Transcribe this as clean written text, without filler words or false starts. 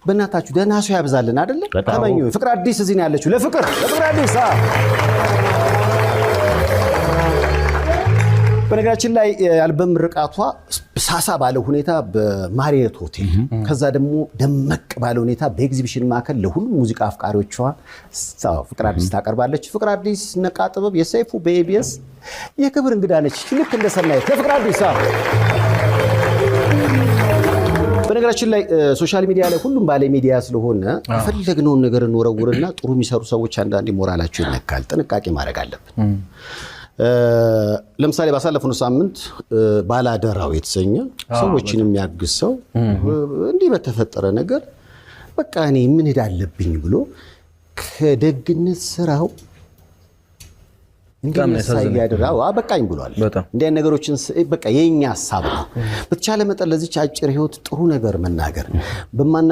በእናታችሁ ደህና ሰው ያብዛልን አይደለ? ተመኙ። ፍቅር አዲስ እዚህ ነው ያለችው። ለፍቅር አዲስ በነገራችን ላይ የአልበም ርቃቷ ሳሳ ባለ ሁኔታ በማሪዮት ሆቴል ከዛ ደግሞ ደመቅ ባለ ሁኔታ በኤግዚቢሽን ማዕከል ለሁሉም ሙዚቃ አፍቃሪዎቿ ፍቅር አዲስ ታቀርባለች። ፍቅር አዲስ ነቃ ጥበብ የሰይፉ በኢቢኤስ የክብር እንግዳ ነች። ልክ እንደሰናየት ለፍቅር አዲስ በነገራችን ላይ ሶሻል ሚዲያ ላይ ሁሉም ባለ ሚዲያ ስለሆነ የፈለግነውን ነገር እንወረውርና ጥሩ የሚሰሩ ሰዎች አንዳንዴ ሞራላቸው ይነካል። ጥንቃቄ ማድረግ አለብን። ለምሳሌ ባሳለፈው ሳምንት ባላደራው የተሰኘ ሰዎችን የሚያግዝ ሰው እንዲህ በተፈጠረ ነገር በቃ እኔ ምን ሄዳለብኝ ብሎ ከደግነት ስራው እንዲያደራው በቃኝ ብሏል። እንዲያ ነገሮችን በቃ የኛ ሐሳብ ነው። በተቻለ መጠን ለዚች አጭር ህይወት ጥሩ ነገር መናገር በማና